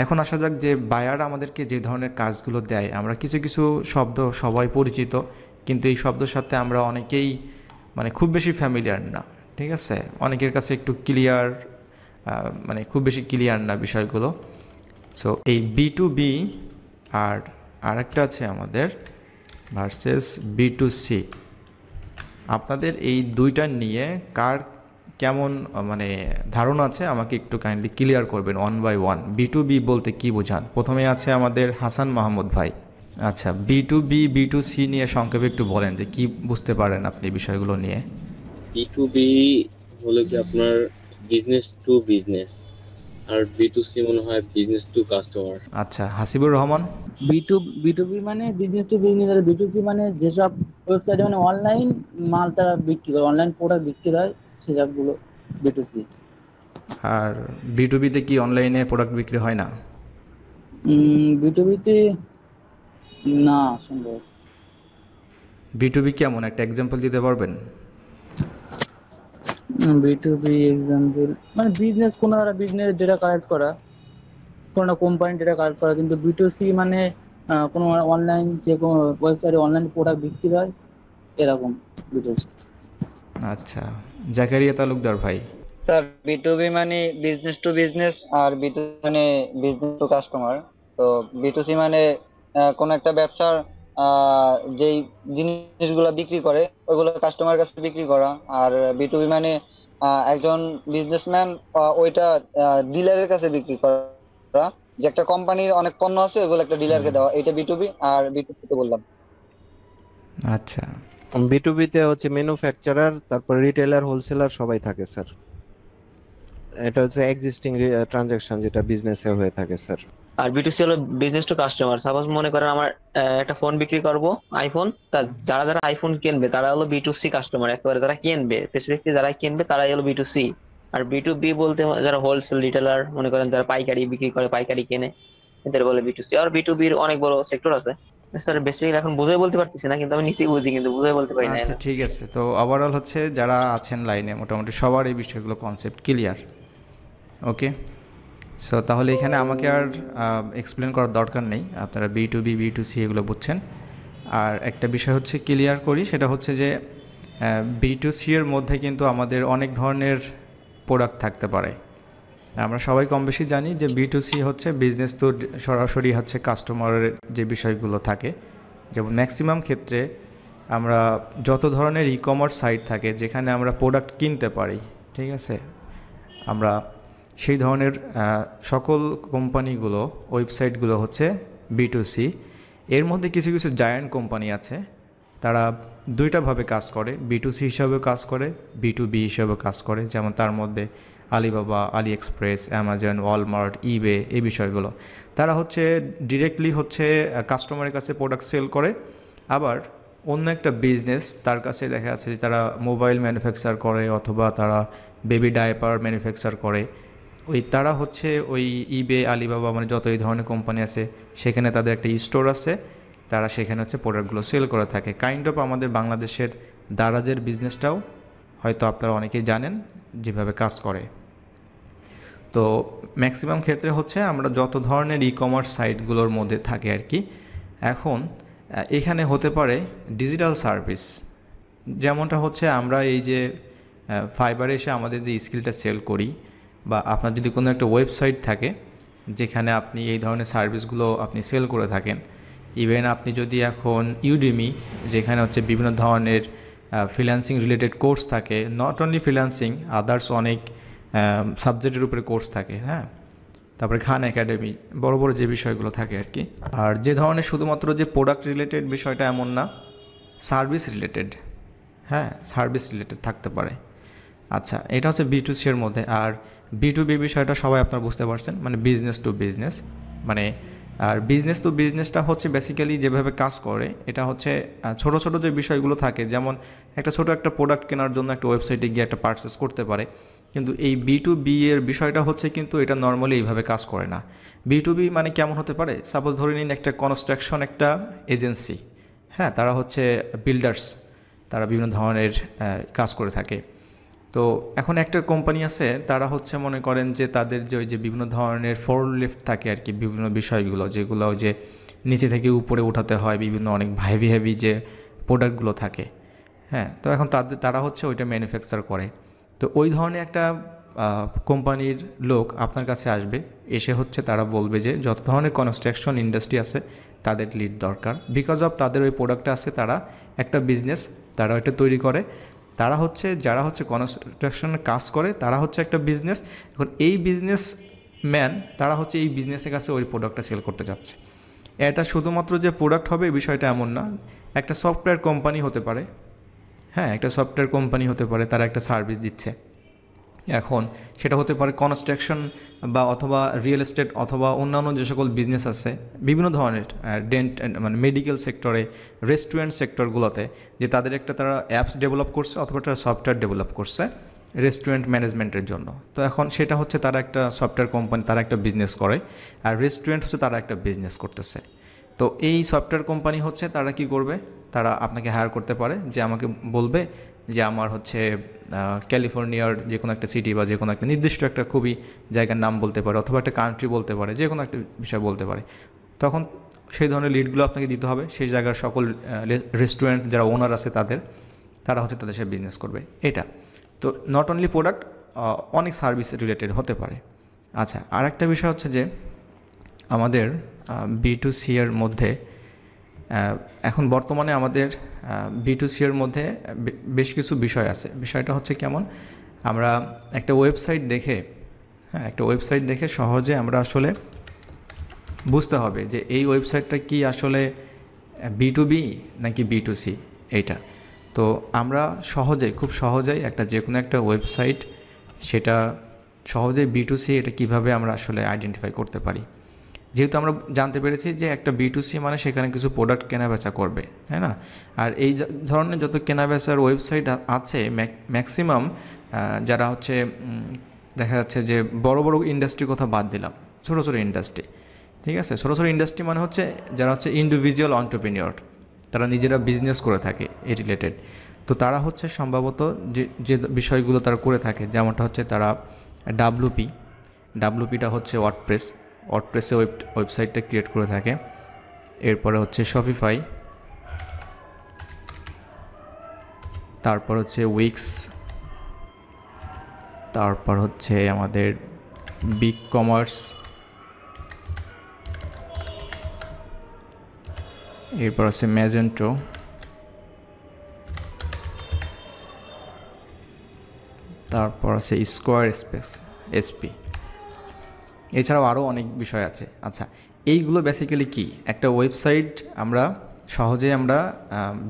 এখন আসা যাক যে বায়ার আমাদেরকে যে ধরনের কাজগুলো দেয়, আমরা কিছু কিছু শব্দ সবাই পরিচিত, কিন্তু এই শব্দের সাথে আমরা অনেকেই মানে খুব বেশি ফ্যামিলিয়ার না। ঠিক আছে, অনেকের কাছে একটু ক্লিয়ার, মানে খুব বেশি ক্লিয়ার না বিষয়গুলো। সো এই B2B আর আরেকটা আছে আমাদের ভার্সেস B2C। আপনাদের এই দুইটা নিয়ে কার কেমন মানে ধারণা আছে আমাকে একটু কাইন্ডলি ক্লিয়ার করবেন ওয়ান বাই ওয়ান। B2B বলতে কি বোঝান? প্রথমে আছে আমাদের হাসান মাহমুদ ভাই। আচ্ছা, B2B B2C নিয়ে সংক্ষেপে একটু বলেন যে কি বুঝতে পারেন আপনি বিষয়গুলো নিয়ে। বি হলো কি আপনার বিজনেস টু বিজনেস, আর বি মনে হয় বিজনেস টু কাস্টমার। আচ্ছা, Hasibur Rahman. B to B মানে বিজনেস টু বিজনেস, আর বি2সি মানে যেসব ওয়েবসাইটে মানে অনলাইন মাল তারা বিক্রি করে, অনলাইন প্রোডাক্ট বিক্রি হয় সেসবগুলো বি2সি। আর B2B-তে কি অনলাইনে প্রোডাক্ট বিক্রি হয় না? বি2বিতে না সম্ভব। B2B কেমন, একটা এক্সাম্পল দিতে পারবেন? বি2বি এক্সাম্পল মানে বিজনেস, কোনো একটা বিজনেস ডেটা কালেক্ট করা, কোনো কোম্পানি ডেটা কালেক্ট করা, কিন্তু বি2সি মানে কোনো অনলাইন যে কোনো ওয়েবসাইটে অনলাইন প্রোডাক্ট বিক্রি হয় এরকম বি2সি। আচ্ছা, জাকারিয়া তালুকদার ভাই। স্যার বি2বি মানে বিজনেস টু বিজনেস, আর বি2সি মানে বিজনেস টু কাস্টমার। তো বি2সি মানে কোন একটা ব্যবসার যেই জিনিসগুলো বিক্রি করে ওইগুলো কাস্টমার কাছে বিক্রি করা। আর বি2বি মানে একজন বিজনেসম্যান ওইটা ডিলারের কাছে বিক্রি করা, যে একটা কোম্পানির অনেক পণ্য আছে ওইগুলো একটা ডিলারকে দেওয়া, এটা বি2বি। আর বি2সি তো বললাম। আচ্ছা, B2B-তে হচ্ছে ম্যানুফ্যাকচারার, তারপর রিটেলার, হোলসেলার সবাই থাকে স্যার। এটা হচ্ছে এক্সিস্টিং ট্রানজাকশন যেটা বিজনেসে হয়ে থাকে স্যার। আর বি2সি হলো বিজনেস টু কাস্টমার। সাপোজ মনে করেন আমার একটা ফোন বিক্রি করব, আইফোন। তা যারা যারা আইফোন কিনবে তারা হলো বি2সি কাস্টমার, একেবারে যারা কিনবে স্পেসিফিকলি যারা কিনবে তারাই হলো বি2সি। আর বি2বি বলতে যারা হোলসেল রিটেলার, মনে করেন যারা পাইকারি বিক্রি করে, পাইকারি কেনে, এদের বলে বি2সি। আর বি2বির অনেক বড় সেক্টর আছে স্যার, বেসিক্যালি এখন বুঝাই বলতে পারতেছি না, কিন্তু আমি নিচেই বুঝি, কিন্তু বুঝাই বলতে পারি না আচ্ছা, না। ঠিক আছে। তো ওভারঅল হচ্ছে যারা আছেন লাইনে মোটামুটি সবার এই বিষয়গুলো কনসেপ্ট ক্লিয়ার। ওকে, সো তাহলে এখানে আমাকে আর এক্সপ্লেন করার দরকার নেই, আপনারা B2B B2C এগুলো বুঝছেন। আর একটা বিষয় হচ্ছে ক্লিয়ার করি, সেটা হচ্ছে যে B2C এর মধ্যে কিন্তু আমাদের অনেক ধরনের প্রোডাক্ট থাকতে পারে। আমরা সবাই কম বেশি জানি যে B2C হচ্ছে বিজনেস তো সরাসরি হচ্ছে কাস্টমারের যে বিষয়গুলো থাকে, যেমন ম্যাক্সিমাম ক্ষেত্রে আমরা যত ধরনের ই-কমার্স সাইট থাকে যেখানে আমরা প্রোডাক্ট কিনতে পারি, ঠিক আছে, আমরা সেই ধরনের সকল কোম্পানিগুলো, ওয়েবসাইটগুলো হচ্ছে B2C। এর মধ্যে কিছু কিছু জায়ান্ট কোম্পানি আছে, তারা দুইটাভাবে কাজ করে, B2C হিসাবেও কাজ করে, B2B হিসাবেও কাজ করে। যেমন তার মধ্যে আলিবাবা, আলি এক্সপ্রেস, অ্যামাজন, ওয়ালমার্ট, ইবে, এই বিষয়গুলো। তারা হচ্ছে ডিরেক্টলি হচ্ছে কাস্টমারের কাছে প্রোডাক্ট সেল করে। আবার অন্য একটা বিজনেস তার কাছে দেখা যাচ্ছে যে তারা মোবাইল ম্যানুফ্যাকচার করে, অথবা তারা বেবি ডায়াপার ম্যানুফ্যাকচার করে। ওই তারা হচ্ছে ওই ইবে, আলিবাবা মানে যত এই ধরনের কোম্পানি আছে সেখানে তাদের একটা স্টোর আছে, তারা সেখানে হচ্ছে প্রোডাক্টগুলো সেল করে থাকে। কাইন্ড অফ আমাদের বাংলাদেশের দারাজের বিজনেসটাও হয়তো আপনারা অনেকেই জানেন যেভাবে কাজ করে। তো ম্যাক্সিমাম ক্ষেত্রে হচ্ছে আমরা যত ধরনের ই-কমার্স সাইটগুলোর মধ্যে থাকে আর কি। এখন এখানে হতে পারে ডিজিটাল সার্ভিস, যেমনটা হচ্ছে আমরা এই যে ফাইবারে এসে আমাদের যে স্কিলটা সেল করি, বা আপনার যদি কোনো একটা ওয়েবসাইট থাকে যেখানে আপনি এই ধরনের সার্ভিসগুলো আপনি সেল করে থাকেন। ইভেন আপনি যদি এখন ইউডেমি, যেখানে হচ্ছে বিভিন্ন ধরনের ফ্রিল্যান্সিং রিলেটেড কোর্স থাকে, নট অনলি ফ্রিল্যান্সিং, আদার্স অনেক সাবজেক্টের উপরে কোর্স থাকে, হ্যাঁ, তারপরে খান একাডেমি, বড় বড় যে বিষয়গুলো থাকে আর কি। আর যে ধরনের শুধুমাত্র যে প্রোডাক্ট রিলেটেড বিষয়টা এমন না, সার্ভিস রিলেটেড, হ্যাঁ, সার্ভিস রিলেটেড থাকতে পারে। আচ্ছা, এটা হচ্ছে B2C এর মধ্যে। আর B2B বিষয়টা সবাই আপনারা বুঝতে পারছেন, মানে বিজনেস টু বিজনেস মানে। আর বিজনেস টু বিজনেসটা হচ্ছে বেসিক্যালি যেভাবে কাজ করে, এটা হচ্ছে ছোট ছোট যে বিষয়গুলো থাকে, যেমন একটা ছোট একটা প্রোডাক্ট কেনার জন্য একটা ওয়েবসাইটে গিয়ে একটা পারচেস করতে পারে। কিন্তু এই B2B এর বিষয়টা হচ্ছে কিন্তু এটা নর্মালি এইভাবে কাজ করে না। B2B মানে কেমন হতে পারে, সাপোজ ধরে নিন একটা কনস্ট্রাকশন একটা এজেন্সি, হ্যাঁ, তারা হচ্ছে বিল্ডার্স, তারা বিভিন্ন ধরনের কাজ করে থাকে। তো এখন একটা কোম্পানি আছে, তারা হচ্ছে মনে করেন যে তাদের যে ওই যে বিভিন্ন ধরনের ফোর লিফট থাকে আর কি, বিভিন্ন বিষয়গুলো যেগুলো ওই যে নিচে থেকে উপরে উঠাতে হয়, বিভিন্ন অনেক হেভি হেভি যে প্রোডাক্টগুলো থাকে, হ্যাঁ। তো এখন তারা হচ্ছে ওইটা ম্যানুফ্যাকচার করে। তো ওই ধরনের একটা কোম্পানির লোক আপনার কাছে আসবে, এসে হচ্ছে তারা বলবে যে যত ধরনের কনস্ট্রাকশন ইন্ডাস্ট্রি আছে তাদের লিড দরকার, বিকজ অফ তাদের ওই প্রোডাক্টটা আছে, তারা একটা বিজনেস, তারা ওইটা তৈরি করে, তারা হচ্ছে যারা হচ্ছে কনস্ট্রাকশনের কাজ করে তারা হচ্ছে একটা বিজনেস। এখন এই বিজনেস ম্যান তারা হচ্ছে এই বিজনেসের কাছে ওই প্রোডাক্টটা সেল করতে যাচ্ছে। এটা শুধুমাত্র যে প্রোডাক্ট হবে বিষয়টা এমন না, একটা সফটওয়্যার কোম্পানি হতে পারে, হ্যাঁ, একটা সফটওয়্যার কোম্পানি হতে পারে, তারা একটা সার্ভিস দিচ্ছে। এখন সেটা হতে পারে কনস্ট্রাকশন বা অথবা রিয়েল এস্টেট অথবা অন্যান্য যে সকল বিজনেস আছে বিভিন্ন ধরনের, ডেন্ট মানে মেডিকেল সেক্টরে, রেস্টুরেন্ট সেক্টরগুলোতে, যে তাদের একটা তারা অ্যাপস ডেভেলপ করছে অথবা তারা সফটওয়্যার ডেভেলপ করছে রেস্টুরেন্ট ম্যানেজমেন্টের জন্য। তো এখন সেটা হচ্ছে তারা একটা সফটওয়্যার কোম্পানি, তারা একটা বিজনেস করে, আর রেস্টুরেন্ট হচ্ছে তারা একটা বিজনেস করতেছে। তো এই সফটওয়্যার কোম্পানি হচ্ছে তারা কি করবে, তারা আপনাকে হায়ার করতে পারে, যে আমাকে বলবে যে আমার হচ্ছে ক্যালিফোর্নিয়ার যে কোনো একটা সিটি বা যে কোনো একটা নির্দিষ্ট একটা খুবই জায়গার নাম বলতে পারে, অথবা একটা কান্ট্রি বলতে পারে, যে কোনো একটা বিষয় বলতে পারে। তখন সেই ধরনের লিডগুলো আপনাকে দিতে হবে, সেই জায়গার সকল রেস্টুরেন্ট যারা ওনার আছে তারা হচ্ছে তাদের সাথে বিজনেস করবে। এটা তো নট অনলি প্রোডাক্ট, অনেক সার্ভিস রিলেটেড হতে পারে। আচ্ছা, আর একটা বিষয় হচ্ছে যে আমাদের B2C এর মধ্যে এখন বর্তমানে আমাদের B2C এর মধ্যে বেশ কিছু বিষয় আছে। বিষয়টা হচ্ছে কেমন, আমরা একটা ওয়েবসাইট দেখে, হ্যাঁ, একটা ওয়েবসাইট দেখে সহজে আমরা আসলে বুঝতে হবে যে এই ওয়েবসাইটটা কি আসলে B2B নাকি B2C এইটা। তো আমরা খুব সহজেই একটা যে কোনো একটা ওয়েবসাইট, সেটা সহজেই B2C এটা কিভাবে আমরা আসলে আইডেন্টিফাই করতে পারি। যেহেতু আমরা জানতে পেরেছি যে একটা B2C মানে সেখানে কিছু প্রোডাক্ট কেনাবেচা করবে, তাই না? আর এই ধরনের যত কেনাবেচার ওয়েবসাইট আছে ম্যাক্সিমাম যারা হচ্ছে দেখা যাচ্ছে যে বড় বড় ইন্ডাস্ট্রির কথা বাদ দিলাম, ছোটো ছোটো ইন্ডাস্ট্রি, ঠিক আছে? ছোটো ছোটো ইন্ডাস্ট্রি মানে হচ্ছে যারা হচ্ছে ইন্ডিভিজুয়াল অন্টারপ্রেনিয়র, তারা নিজেরা বিজনেস করে থাকে এই রিলেটেড। তো তারা হচ্ছে সম্ভবত যে বিষয়গুলো তারা করে থাকে, যেমনটা হচ্ছে তারা ডাব্লুপিটা হচ্ছে ওয়ার্ডপ্রেসে ওয়েবসাইটটা ক্রিয়েট করে থাকে। এরপরে হচ্ছে শপিফাই, তারপর হচ্ছে উইক্স, তারপর হচ্ছে আমাদের বিগ কমার্স, এরপর আছে ম্যাজেন্টো, তারপর আছে স্কোয়ার এসপি, এছাড়াও আরও অনেক বিষয় আছে। আচ্ছা, এইগুলো বেসিক্যালি কি, একটা ওয়েবসাইট আমরা সহজে আমরা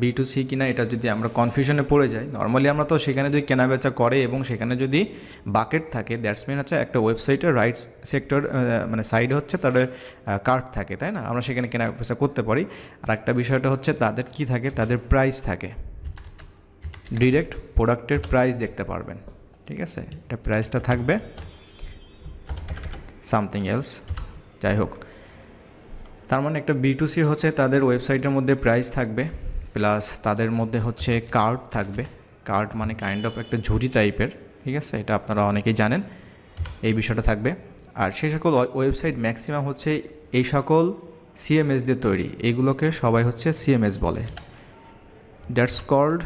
B2C কিনা এটা যদি আমরা কনফিউশনে পড়ে যাই, নর্মালি আমরা তো সেখানে যদি কেনাবেচা করে এবং সেখানে যদি বাকেট থাকে, দ্যাটস মিন হচ্ছে একটা ওয়েবসাইটের রাইট সেক্টর মানে সাইডে হচ্ছে তাদের কার্ট থাকে, তাই না? আমরা সেখানে কেনাবেচা করতে পারি। আর একটা বিষয়টা হচ্ছে তাদের কি থাকে, তাদের প্রাইস থাকে, ডিরেক্ট প্রোডাক্টের প্রাইস দেখতে পারবেন, ঠিক আছে? এটা প্রাইসটা থাকবে, সামথিং এলস, যাই হোক। তার মানে একটা B2C হচ্ছে তাদের ওয়েবসাইটের মধ্যে প্রাইস থাকবে, প্লাস তাদের মধ্যে হচ্ছে কার্ট থাকবে। কার্ট মানে কাইন্ড অফ একটা ঝুড়ি টাইপের, ঠিক আছে? এটা আপনারা অনেকেই জানেন, এই বিষয়টা থাকবে। আর সেই সকল ওয়েবসাইট ম্যাক্সিমাম হচ্ছে এই সকল CMS দিয়ে তৈরি, এইগুলোকে সবাই হচ্ছে CMS বলে, that's called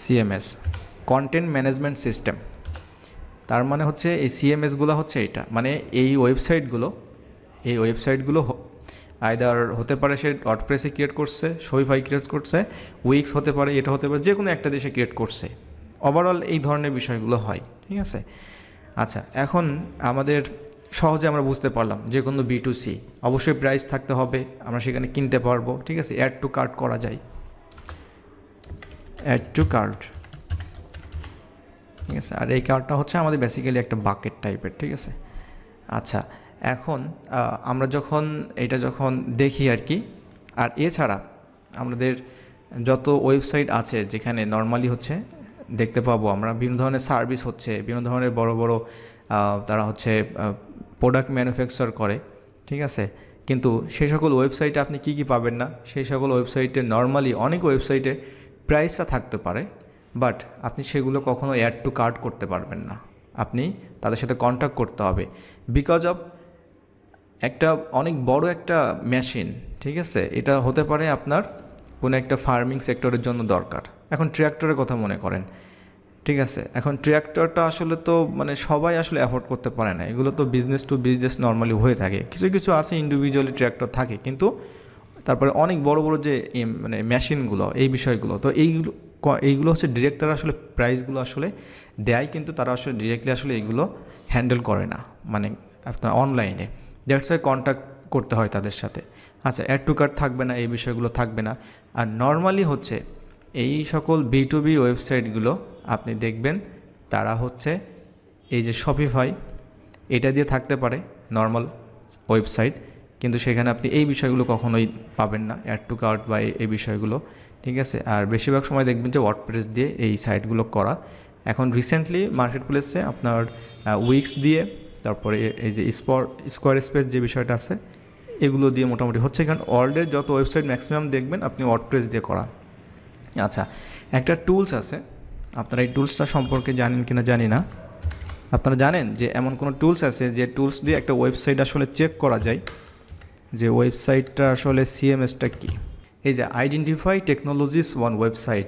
CMS, content management system. তার মানে হচ্ছে এই CMSগুলো হচ্ছে এটা, মানে এই ওয়েবসাইটগুলো আইদার হতে পারে সে ওয়ার্ডপ্রেসে ক্রিয়েট করছে, শপিফাই ক্রিয়েট করছে, উইক্স হতে পারে, এটা হতে পারে যে কোনো একটা দেশে ক্রিয়েট করছে। ওভারঅল এই ধরনের বিষয়গুলো হয়, ঠিক আছে? আচ্ছা, এখন আমাদের সহজে আমরা বুঝতে পারলাম যে কোনো B2C অবশ্যই প্রাইস থাকতে হবে, আমরা সেখানে কিনতে পারবো, ঠিক আছে? অ্যাড টু কার্ট করা যায়, অ্যাড টু কার্ট, ঠিক আছে? আর এই কার্ডটা হচ্ছে আমাদের বেসিক্যালি একটা বাকেট টাইপের, ঠিক আছে? আচ্ছা, এখন আমরা যখন দেখি আর কি, আর এছাড়া আমাদের যত ওয়েবসাইট আছে যেখানে নর্মালি হচ্ছে দেখতে পাবো আমরা বিভিন্ন ধরনের সার্ভিস হচ্ছে, বিভিন্ন ধরনের বড় বড় তারা হচ্ছে প্রোডাক্ট ম্যানুফ্যাকচার করে, ঠিক আছে? কিন্তু সেই সকল ওয়েবসাইটে আপনি কি পাবেন না, সেই সকল ওয়েবসাইটে নর্মালি অনেক ওয়েবসাইটে প্রাইসটা থাকতে পারে, বাট আপনি সেগুলো কখনো অ্যাড টু কার্ট করতে পারবেন না। আপনি তাদের সাথে কন্ট্যাক্ট করতে হবে, বিকজ অফ একটা অনেক বড় একটা মেশিন, ঠিক আছে, এটা হতে পারে আপনার কোনো একটা ফার্মিং সেক্টরের জন্য দরকার। এখন ট্র্যাক্টরের কথা মনে করেন, ঠিক আছে, এখন ট্র্যাক্টরটা আসলে তো মানে সবাই আসলে অ্যাফোর্ড করতে পারে না, এগুলো তো বিজনেস টু বিজনেস নর্মালি হয়ে থাকে, কিছু কিছু আছে ইন্ডিভিজুয়ালি ট্র্যাক্টর থাকে, কিন্তু তারপরে অনেক বড় বড় যে মানে মেশিনগুলো, এই বিষয়গুলো, তো এইগুলো হচ্ছে ডিরেক্ট তারা আসলে প্রাইসগুলো আসলে দেয়, কিন্তু তারা আসলে ডিরেক্টলি আসলে এইগুলো হ্যান্ডেল করে না, মানে আপনার অনলাইনে। দ্যাটস ওয়াই কন্ট্যাক্ট করতে হয় তাদের সাথে। আচ্ছা, অ্যাড টু কার্ট থাকবে না, এই বিষয়গুলো থাকবে না। আর নর্মালি হচ্ছে এই সকল B2B ওয়েবসাইটগুলো আপনি দেখবেন তারা হচ্ছে এই যে শপিফাই, এটা দিয়ে থাকতে পারে নর্মাল ওয়েবসাইট, কিন্তু সেখানে আপনি এই বিষয়গুলো কখনোই পাবেন না, অ্যাড টু কার্ট বা এই বিষয়গুলো, ঠিক আছে। আর বেশিরভাগ সময় দেখবেন যে ওয়ার্ডপ্রেস দিয়ে এই সাইটগুলো করা। এখন রিসেন্টলি মার্কেট প্লেসে আপনার উইক্স দিয়ে, তারপরে এই যে স্কোয়ার স্পেস যে বিষয়টা আছে, এগুলো দিয়ে মোটামুটি হচ্ছে। কারণ ওয়ার্ল্ডের যত ওয়েবসাইট ম্যাক্সিমাম দেখবেন আপনি ওয়ার্ডপ্রেস দিয়ে করা। আচ্ছা, একটা টুলস আছে, আপনারা এই টুলসটা সম্পর্কে জানেন কিনা জানি না। আপনারা জানেন যে এমন কোনো টুলস আছে যে টুলস দিয়ে একটা ওয়েবসাইট আসলে চেক করা যায় যে ওয়েবসাইটটা আসলে সিএমএসটা কী। এই যে আইডেন্টিফাই টেকনোলজিস ওয়ান ওয়েবসাইট,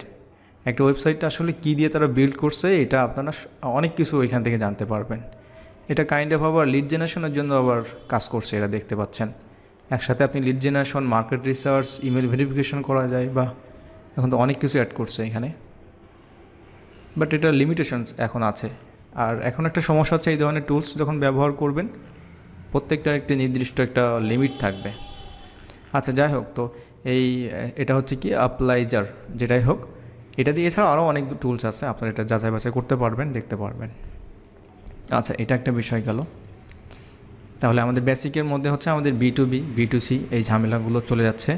একটা ওয়েবসাইটটা আসলে কী দিয়ে তারা বিল্ড করছে, এটা আপনারা অনেক কিছু এখান থেকে জানতে পারবেন। এটা কাইন্ড অফ আবার লিড জেনারেশনের জন্য আবার কাজ করছে, এটা দেখতে পাচ্ছেন। একসাথে আপনি lead generation, market research, email verification করা যায়, বা এখন তো অনেক কিছু অ্যাড করছে এখানে, বাট এটা লিমিটেশনস এখন আছে। আর এখন একটা সমস্যা হচ্ছে, এই ধরনের টুলস যখন ব্যবহার করবেন প্রত্যেকটার একটি নির্দিষ্ট একটা লিমিট থাকবে। আচ্ছা, যাই হোক, তো এটা হচ্ছে কি অ্যাপ্লাইজার, যেটাই হোক, এটা দিয়ে এছাড়াও আরও অনেক টুলস আছে, আপনারা এটা যাচাই বাছাই করতে পারবেন, দেখতে পারবেন। আচ্ছা, এটা একটা বিষয় গেল। তাহলে আমাদের বেসিকের মধ্যে হচ্ছে আমাদের B2B B2C এই ঝামেলাগুলো চলে যাচ্ছে।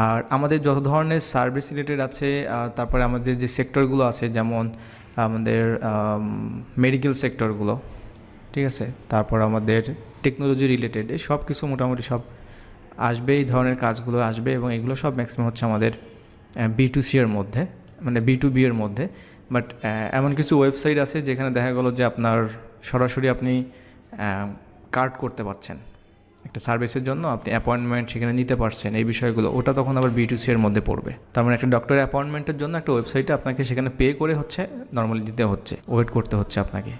আর আমাদের যত ধরনের সার্ভিস রিলেটেড আছে, তারপরে আমাদের যে সেক্টরগুলো আছে, যেমন আমাদের মেডিকেল সেক্টরগুলো, ঠিক আছে, তারপর আমাদের টেকনোলজি রিলেটেড, এই সব কিছু মোটামুটি সব আসবে, এই ধরনের কাজগুলো আসবে, এবং এগুলো সব ম্যাক্সিমাম হচ্ছে আমাদের B2C এর মধ্যে, মানে B2B এর মধ্যে। বাট এমন কিছু ওয়েবসাইট আছে যেখানে দেখা গেলো যে আপনার সরাসরি আপনি কার্ড করতে পারছেন একটা সার্ভিসের জন্য, আপনি অ্যাপয়েন্টমেন্ট সেখানে নিতে পারছেন, এই বিষয়গুলো, ওটা তখন আবার B2C এর মধ্যে পড়বে। তার মানে একটা ডক্টরের অ্যাপয়েন্টমেন্টের জন্য একটা ওয়েবসাইটে আপনাকে সেখানে পে করে হচ্ছে নর্মালি দিতে হচ্ছে, ওয়েট করতে হচ্ছে আপনাকে।